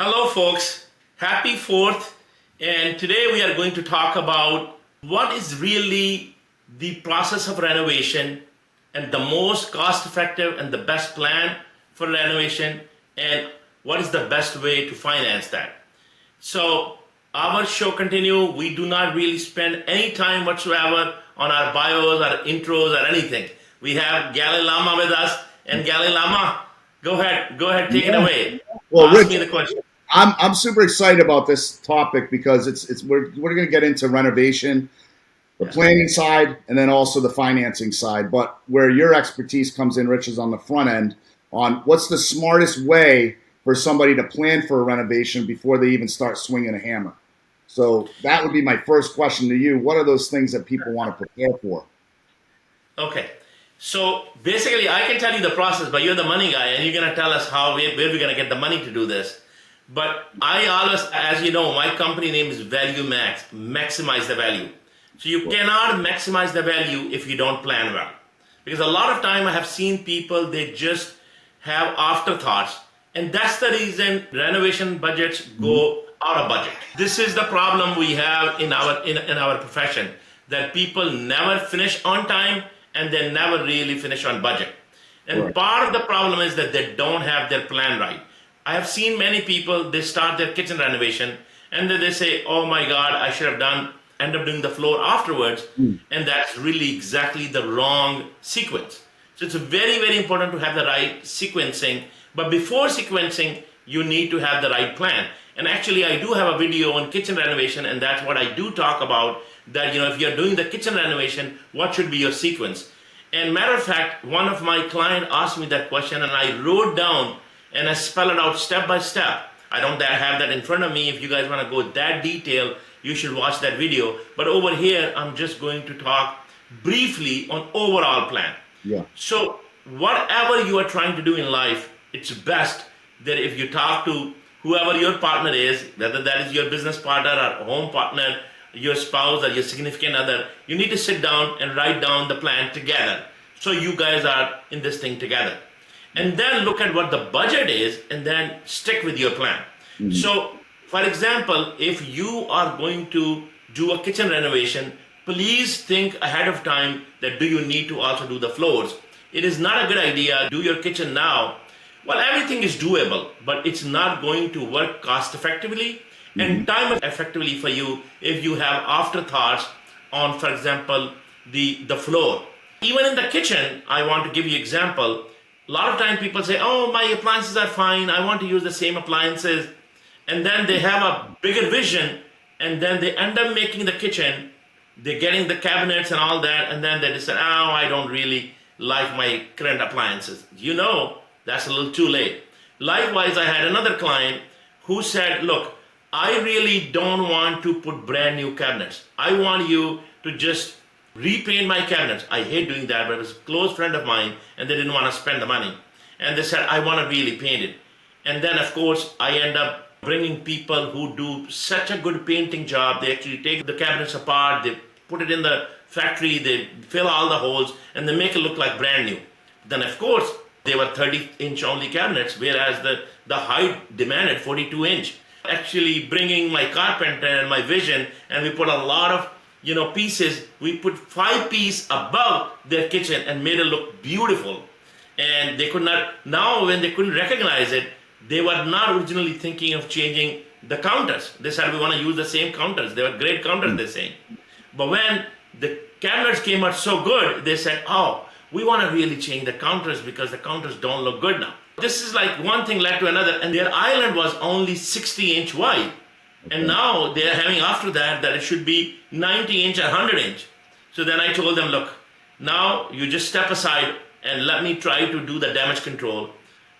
Hello, folks. Happy 4th. And today we are going to talk about what is really the process of renovation and the most cost effective and the best plan for renovation and what is the best way to finance that. So our show continue. We do not really spend any time whatsoever on our bios, our intros, or anything. We have Gali Lama with us, and Gali Lama, go ahead, take it away. Well, Ask Rich, me the question. I'm super excited about this topic because we're going to get into renovation, the Yeah. planning side, and then also the financing side. But where your expertise comes in, Rich, is on the front end on what's the smartest way for somebody to plan for a renovation before they even start swinging a hammer. So that would be my first question to you. What are those things that people want to prepare for? Okay. So basically, I can tell you the process, but you're the money guy, and you're going to tell us where we're going to get the money to do this. But I always, as you know, my company name is Renovation, maximize the value. So you cannot maximize the value if you don't plan well. Because a lot of time I have seen people, they just have afterthoughts. And that's the reason renovation budgets go out of budget. This is the problem we have in our profession, that people never finish on time and they never really finish on budget. And Right. part of the problem is that they don't have their plan right. I have seen many people, they start their kitchen renovation and then they say, oh my God, I should have end up doing the floor afterwards. And that's really exactly the wrong sequence. So it's very, very important to have the right sequencing. But before sequencing, you need to have the right plan. And actually, I do have a video on kitchen renovation, and that's what I do talk about, that, if you're doing the kitchen renovation, what should be your sequence? And matter of fact, one of my clients asked me that question, and I wrote down and I spell it out step by step. I don't have that in front of me. If you guys want to go that detail, you should watch that video. But over here, I'm just going to talk briefly on overall plan. Yeah. So whatever you are trying to do in life, it's best that if you talk to whoever your partner is, whether that is your business partner or home partner, your spouse or your significant other, you need to sit down and write down the plan together. So you guys are in this thing together. And then look at what the budget is and then stick with your plan. So, for example, if you are going to do a kitchen renovation, please think ahead of time that do you need to also do the floors. It is not a good idea, do your kitchen now. Well, everything is doable, but it's not going to work cost effectively and time effectively for you if you have afterthoughts on, for example, the floor. Even in the kitchen, I want to give you example. A lot of time people say, oh, my appliances are fine, I want to use the same appliances. And then they have a bigger vision, and then they end up making the kitchen, they're getting the cabinets and all that, and then they decide, oh, I don't really like my current appliances. That's a little too late. Likewise, I had another client who said, look, I really don't want to put brand new cabinets. I want you to just repaint my cabinets. I hate doing that, but it was a close friend of mine, and they didn't want to spend the money. And they said, I want to really paint it. And then, of course, I end up bringing people who do such a good painting job. They actually take the cabinets apart, they put it in the factory, they fill all the holes, and they make it look like brand new. Then, of course, they were 30-inch only cabinets, whereas the height demanded 42-inch. Actually bringing my carpenter and my vision, and we put a lot of pieces. We put 5 pieces above their kitchen and made it look beautiful. And they could not, now when they couldn't recognize it, they were not originally thinking of changing the counters. They said, we want to use the same counters. They were great counters, they're saying. But when the cabinets came out so good, they said, oh, we want to really change the counters because the counters don't look good now. This is like one thing led to another, and their island was only 60-inch wide. And now they're having after that it should be 90-inch or 100-inch. So then I told them, look, now you just step aside and let me try to do the damage control.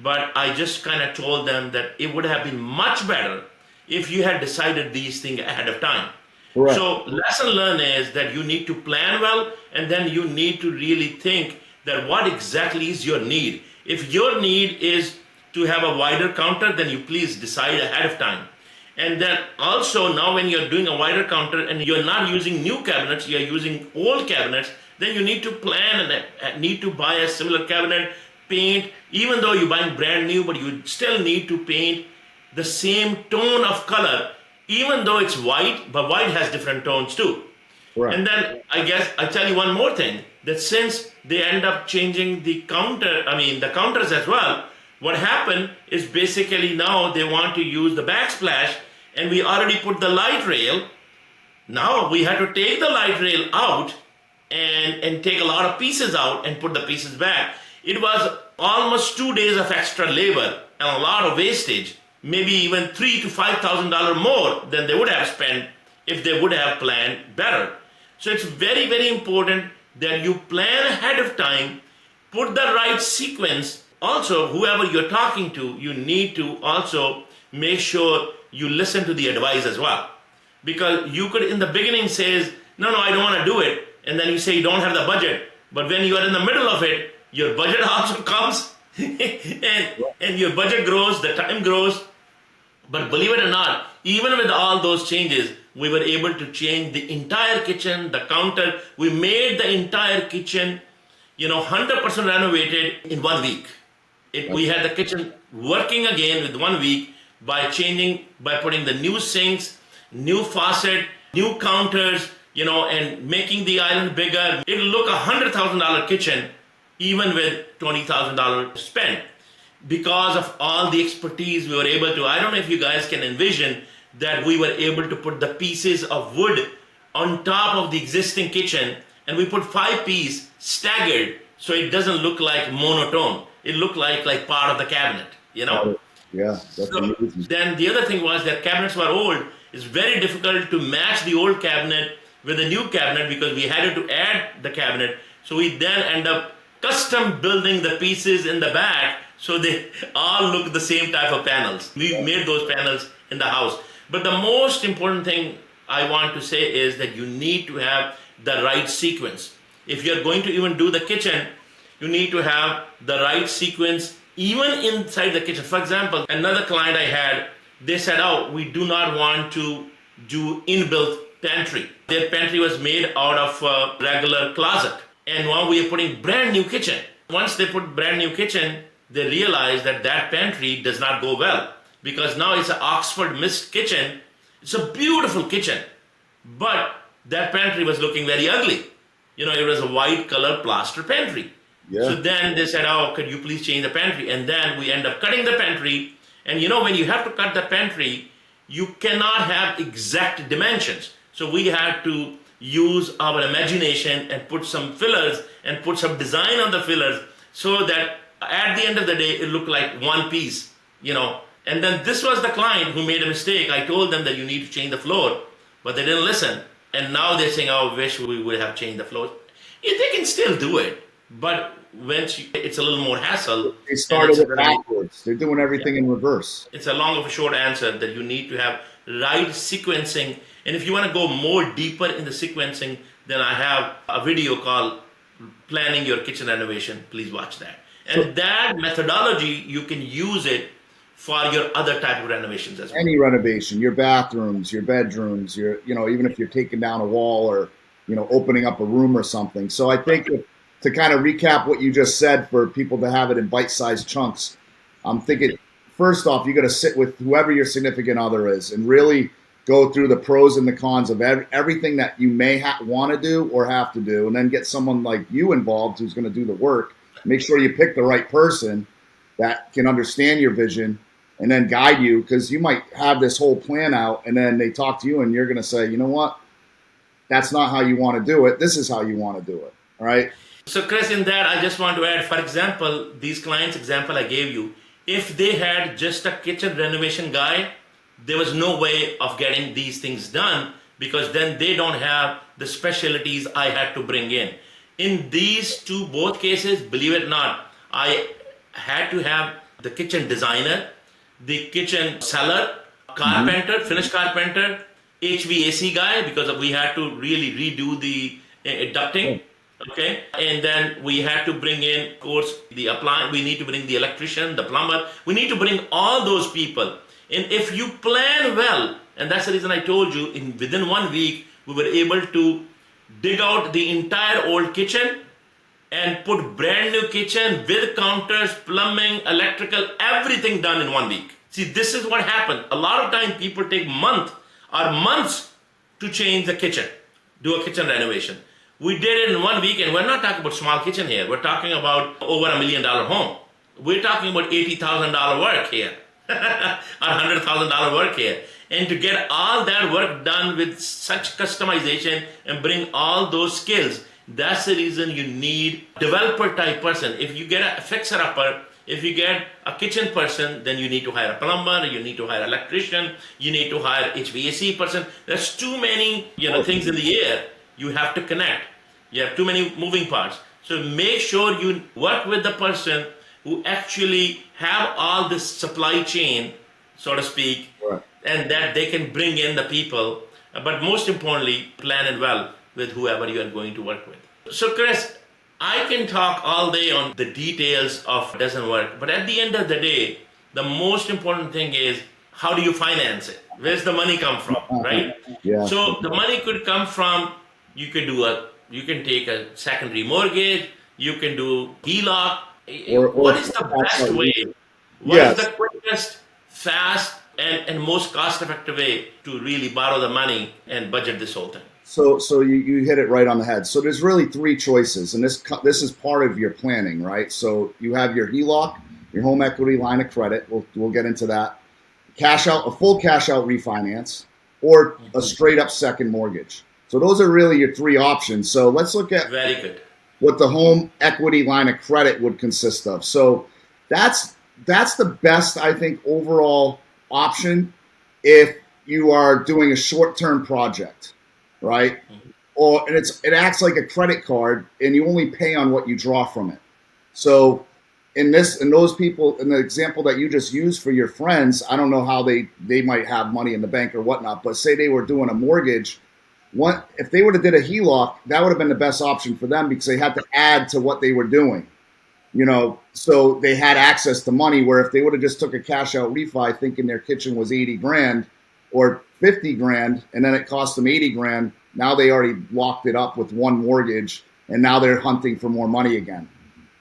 But I just kind of told them that it would have been much better if you had decided these things ahead of time. Correct. So lesson learned is that you need to plan well, and then you need to really think that what exactly is your need. If your need is to have a wider counter, then you please decide ahead of time. And then also now when you're doing a wider counter and you're not using new cabinets, you're using old cabinets, then you need to plan and need to buy a similar cabinet, paint, even though you're buying brand new, but you still need to paint the same tone of color, even though it's white, but white has different tones too. Right. And then I guess I tell you one more thing, that since they end up changing the counters as well, what happened is basically now they want to use the backsplash, and we already put the light rail. Now we had to take the light rail out and take a lot of pieces out and put the pieces back. It was almost 2 days of extra labor and a lot of wastage, maybe even $3,000 to $5,000 more than they would have spent if they would have planned better. So it's very, very important that you plan ahead of time, put the right sequence. Also, whoever you're talking to, you need to also make sure you listen to the advice as well. Because you could in the beginning say, no, I don't want to do it. And then you say you don't have the budget. But when you are in the middle of it, your budget also comes and your budget grows, the time grows. But believe it or not, even with all those changes, we were able to change the entire kitchen, the counter. We made the entire kitchen, 100% renovated in 1 week. We had the kitchen working again with 1 week by putting the new sinks, new faucet, new counters, and making the island bigger. It'll look $100,000 kitchen, even with $20,000 spent. Because of all the expertise we were able to, I don't know if you guys can envision that we were able to put the pieces of wood on top of the existing kitchen, and we put 5 pieces staggered so it doesn't look like monotone. It looked like part of the cabinet, Yeah, that's amazing. Then the other thing was that cabinets were old. It's very difficult to match the old cabinet with the new cabinet because we had to add the cabinet. So we then end up custom building the pieces in the back so they all look the same type of panels. We made those panels in the house. But the most important thing I want to say is that you need to have the right sequence. If you're going to even do the kitchen, you need to have the right sequence even inside the kitchen. For example, another client I had, they said, we do not want to do inbuilt pantry. Their pantry was made out of a regular closet. And now we are putting brand new kitchen. Once they put brand new kitchen, they realized that pantry does not go well because now it's an Oxford mist kitchen. It's a beautiful kitchen, but that pantry was looking very ugly. It was a white color plaster pantry. Yeah. So then they said, could you please change the pantry? And then we end up cutting the pantry. And when you have to cut the pantry, you cannot have exact dimensions. So we had to use our imagination and put some fillers and put some design on the fillers so that at the end of the day, it looked like one piece, And then this was the client who made a mistake. I told them that you need to change the floor, but they didn't listen. And now they're saying, I wish we would have changed the floor. Yeah, they can still do it, but it's a little more hassle. They started it backwards. They're doing everything in reverse. It's a long of a short answer that you need to have right sequencing. And if you want to go more deeper in the sequencing, then I have a video called Planning Your Kitchen Renovation. Please watch that. And that methodology, you can use it for your other type of renovations as well. Any renovation, your bathrooms, your bedrooms, even if you're taking down a wall or, opening up a room or something. So I think to kind of recap what you just said for people to have it in bite-sized chunks, I'm thinking, first off, you got to sit with whoever your significant other is and really go through the pros and the cons of everything that you may want to do or have to do, and then get someone like you involved who's going to do the work. Make sure you pick the right person that can understand your vision and then guide you, because you might have this whole plan out and then they talk to you and you're going to say, you know what, that's not how you want to do it. This is how you want to do it. All right. So Chris, in that, I just want to add, for example, these clients example I gave you, if they had just a kitchen renovation guy, there was no way of getting these things done because then they don't have the specialties I had to bring in. In these both cases, believe it or not, I had to have the kitchen designer, the kitchen seller, carpenter, finished carpenter, HVAC guy, because we had to really redo the ducting. Okay, and then we had to bring in, of course, the appliance. We need to bring the electrician, the plumber. We need to bring all those people. And if you plan well, and that's the reason I told you, within 1 week, we were able to dig out the entire old kitchen and put brand new kitchen with counters, plumbing, electrical, everything done in 1 week. See, this is what happened. A lot of time people take months to change the kitchen, do a kitchen renovation. We did it in 1 week, and we're not talking about small kitchen here. We're talking about over $1 million home. We're talking about $80,000 work here, or $100,000 work here. And to get all that work done with such customization and bring all those skills, that's the reason you need developer type person. If you get a fixer upper, if you get a kitchen person, then you need to hire a plumber, you need to hire an electrician, you need to hire HVAC person. There's too many, things in the air. You have to connect. You have too many moving parts. So make sure you work with the person who actually have all this supply chain, so to speak, Right. and that they can bring in the people. But most importantly, plan it well with whoever you are going to work with. So Chris, I can talk all day on the details of doesn't work, but at the end of the day, the most important thing is how do you finance it? Where's the money come from, right? Yeah. So the money could come from, you can take a secondary mortgage, you can do HELOC. Or What is the best way? What is the quickest, fast, and most cost-effective way to really borrow the money and budget this whole thing? So you hit it right on the head. So there's really three choices, and this is part of your planning, right? So you have your HELOC, your home equity line of credit. We'll get into that. Cash out, a full cash out refinance, or a straight up second mortgage. So those are really your three options. So let's look at Very good. what the home equity line of credit would consist of. So that's the best, I think, overall option if you are doing a short-term project, right? And it acts like a credit card, and you only pay on what you draw from it. So in those people, in the example that you just used for your friends, I don't know how they might have money in the bank or whatnot, but say they were doing a mortgage. If they would have did a HELOC, that would have been the best option for them because they had to add to what they were doing, so they had access to money. Where if they would have just took a cash out refi thinking their kitchen was 80 grand or 50 grand, and then it cost them 80 grand, now they already locked it up with one mortgage, and now they're hunting for more money again,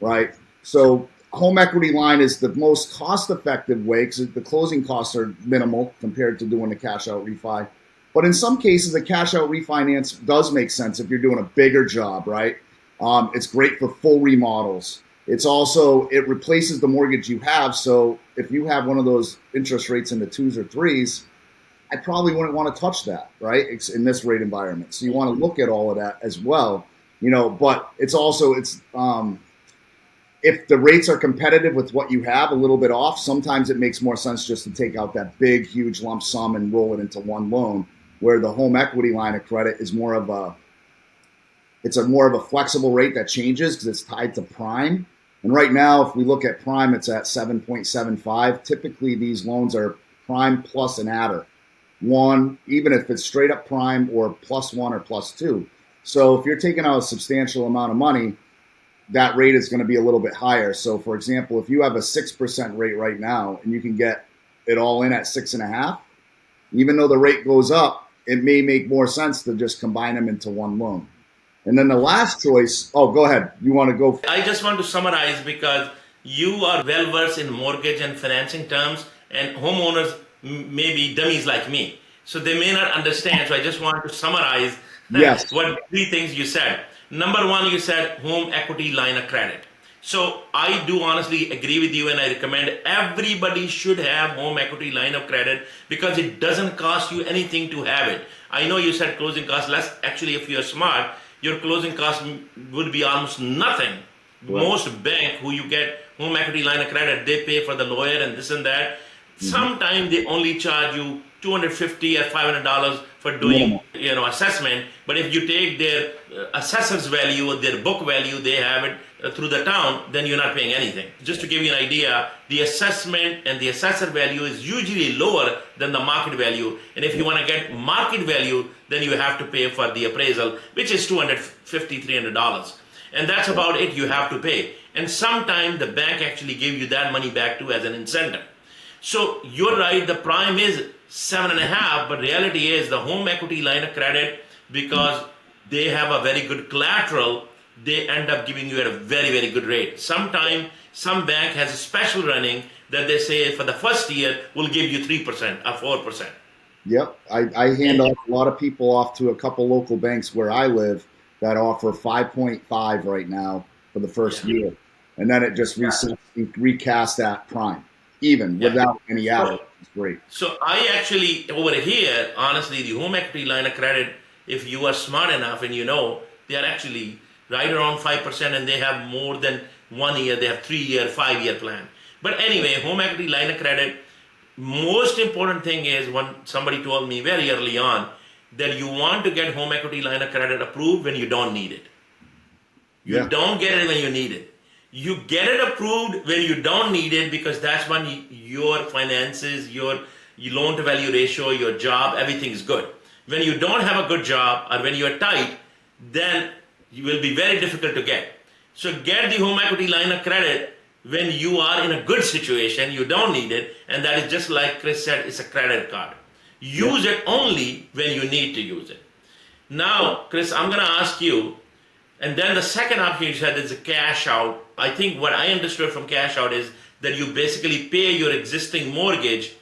right? So home equity line is the most cost-effective way because the closing costs are minimal compared to doing the cash out refi. But in some cases, a cash out refinance does make sense if you're doing a bigger job, right? It's great for full remodels. It replaces the mortgage you have. So if you have one of those interest rates in the 2s or 3s, I probably wouldn't want to touch that, right? It's in this rate environment. So you want to look at all of that as well, but if the rates are competitive with what you have, a little bit off, sometimes it makes more sense just to take out that big, huge lump sum and roll it into one loan, where the home equity line of credit is more of a flexible rate that changes because it's tied to prime. And right now, if we look at prime, it's at 7.75. Typically, these loans are prime plus an adder. One, even if it's straight up prime or +1 or +2. So if you're taking out a substantial amount of money, that rate is going to be a little bit higher. So for example, if you have a 6% rate right now and you can get it all in at 6.5, even though the rate goes up, it may make more sense to just combine them into one loan. And then the last choice, go ahead. You want to go? I just want to summarize because you are well versed in mortgage and financing terms, and homeowners may be dummies like me. So they may not understand. So I just want to summarize what three things you said. Number one, you said home equity line of credit. So I do honestly agree with you, and I recommend everybody should have home equity line of credit because it doesn't cost you anything to have it. I know you said closing costs less. Actually, if you're smart, your closing costs would be almost nothing. Right. Most bank who you get home equity line of credit, they pay for the lawyer and this and that. Mm-hmm. Sometimes they only charge you $250 or $500 for doing assessment. But if you take their assessor's value or their book value, they have it through the town, then you're not paying anything. Just to give you an idea, the assessment and the assessor value is usually lower than the market value. And if you want to get market value, then you have to pay for the appraisal, which is $250, $300. And that's about it you have to pay. And sometimes the bank actually gives you that money back too as an incentive. So you're right, the prime is 7.5, but reality is the home equity line of credit, because they have a very good collateral, they end up giving you at a very, very good rate. Sometimes some bank has a special running that they say for the first year we'll give you 3% or 4%. Yep. I hand And off a lot of people off to a couple local banks where I live that offer 5.5 right now for the first yeah, year. And then it just yeah, resets, recast at prime, even yeah. without any added. So It's great. So I actually over here, honestly, the home equity line of credit, if you are smart enough and you know, they are actually right around 5% and they have more than 1 year, they have 3 year, 5 year plan. But anyway, home equity line of credit, most important thing is when somebody told me very early on that you want to get home equity line of credit approved when you don't need it. You Yeah. don't get it when you need it. You get it approved when you don't need it because that's when your finances, your loan to value ratio, your job, everything is good. When you don't have a good job or when you're tight, then you will be very difficult to get. So get the home equity line of credit when you are in a good situation, you don't need it, and that is just like Chris said, it's a credit card. Yeah. Use it only when you need to use it. Now, Chris, I'm going to ask you, and then the second option you said is a cash out. I think what I understood from cash out is that you basically pay your existing mortgage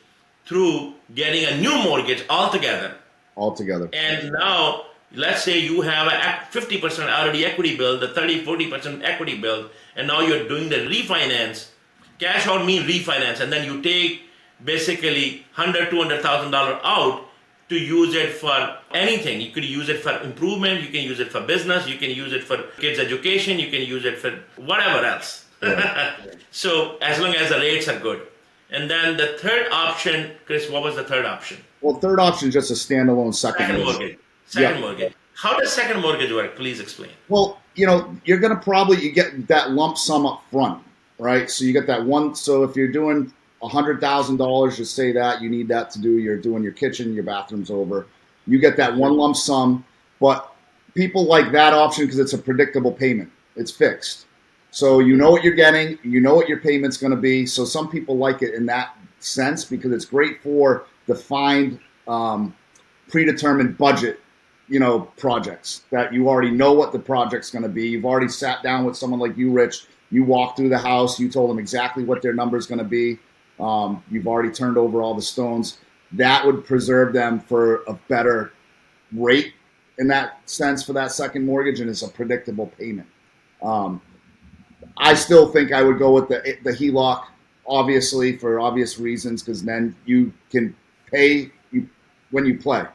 through getting a new mortgage altogether. Altogether. And now, let's say you have a 50% already equity build, the 30-40% equity build, and now you're doing the refinance. Cash out means refinance, and then you take basically $100,000-$200,000 out to use it for anything. You could use it for improvement, you can use it for business, you can use it for kids' education, you can use it for whatever else. Right. So as long as the rates are good. And then the third option, Chris, what was the third option? Well, third option is just a standalone second Second mortgage. mortgage. Second Yeah. mortgage. How does second mortgage work? Please explain. Well, you're going to you get that lump sum up front, right? So you get that one. So if you're doing $100,000, just say that you need that to do, you're doing your kitchen, your bathroom's over. You get that one lump sum, but people like that option because it's a predictable payment. It's fixed. So you know what you're getting, you know what your payment's going to be. So some people like it in that sense because it's great for defined, predetermined budget projects that you already know what the project's going to be. You've already sat down with someone like you, Rich. You walked through the house. You told them exactly what their number is going to be. You've already turned over all the stones. That would preserve them for a better rate in that sense for that second mortgage, and it's a predictable payment. I still think I would go with the HELOC, obviously, for obvious reasons, because then you can pay when you play.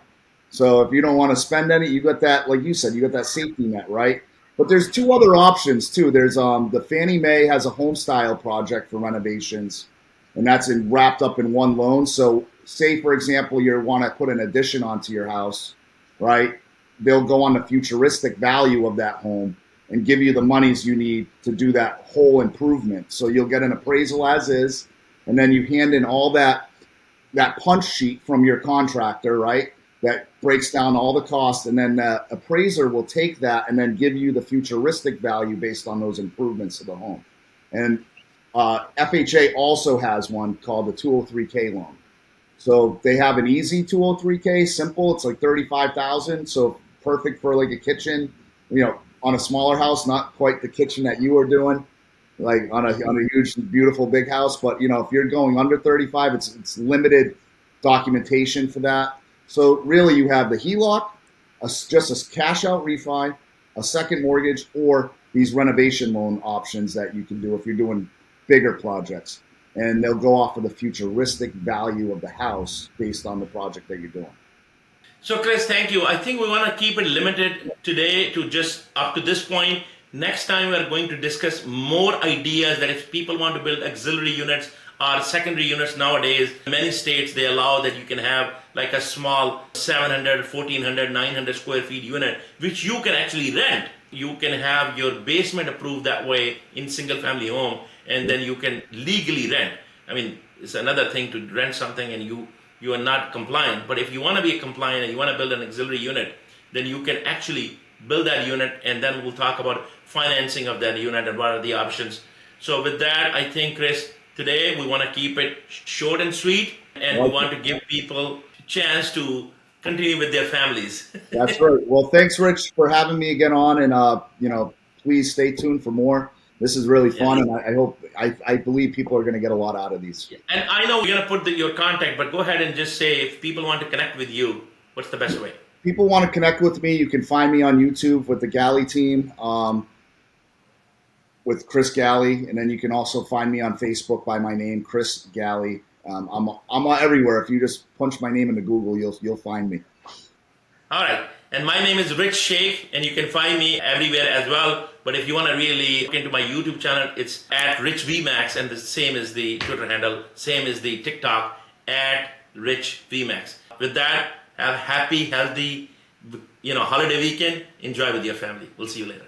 So if you don't want to spend any, you got that, like you said, you got that safety net, right? But there's two other options too. There's the Fannie Mae has a home style project for renovations, and that's wrapped up in one loan. So say, for example, you want to put an addition onto your house, right? They'll go on the futuristic value of that home and give you the monies you need to do that whole improvement. So you'll get an appraisal as is, and then you hand in all that punch sheet from your contractor, right? That breaks down all the costs, and then the appraiser will take that and then give you the futuristic value based on those improvements to the home. And FHA also has one called the 203K loan. So they have an easy 203K, simple. It's like $35,000, so perfect for like a kitchen, on a smaller house, not quite the kitchen that you were doing, like on a huge, beautiful, big house. But if you're going under 35, it's limited documentation for that. So really, you have the HELOC, just a cash out refi, a second mortgage, or these renovation loan options that you can do if you're doing bigger projects, and they'll go off of the futuristic value of the house based on the project that you're doing. So, Chris, thank you. I think we want to keep it limited today to just up to this point. Next time, we are going to discuss more ideas that if people want to build auxiliary units or secondary units nowadays, in many states, they allow that you can have like a small 700, 1400, 900 square feet unit, which you can actually rent. You can have your basement approved that way in single family home, and then you can legally rent. I mean, it's another thing to rent something and you are not compliant. But if you want to be compliant and you want to build an auxiliary unit, then you can actually build that unit, and then we'll talk about financing of that unit and what are the options. So with that, I think, Chris, today we want to keep it short and sweet, and we want to give people a chance to continue with their families. That's right. Well, thanks, Rich, for having me again on, and please stay tuned for more. This is really fun, Yeah. and I believe people are going to get a lot out of these. And I know you're gonna put your contact, but go ahead and just say if people want to connect with you, what's the best way? People want to connect with me, you can find me on YouTube with the Galley team, with Chris Galley, and then you can also find me on Facebook by my name, Chris Galley. I'm everywhere. If you just punch my name into Google, you'll find me. All right. And my name is Rich Sheikh, and you can find me everywhere as well. But if you want to really look into my YouTube channel, it's at Richvmax, and the same is the Twitter handle, same is the TikTok, at Richvmax. With that, have a happy, healthy, holiday weekend. Enjoy with your family. We'll see you later.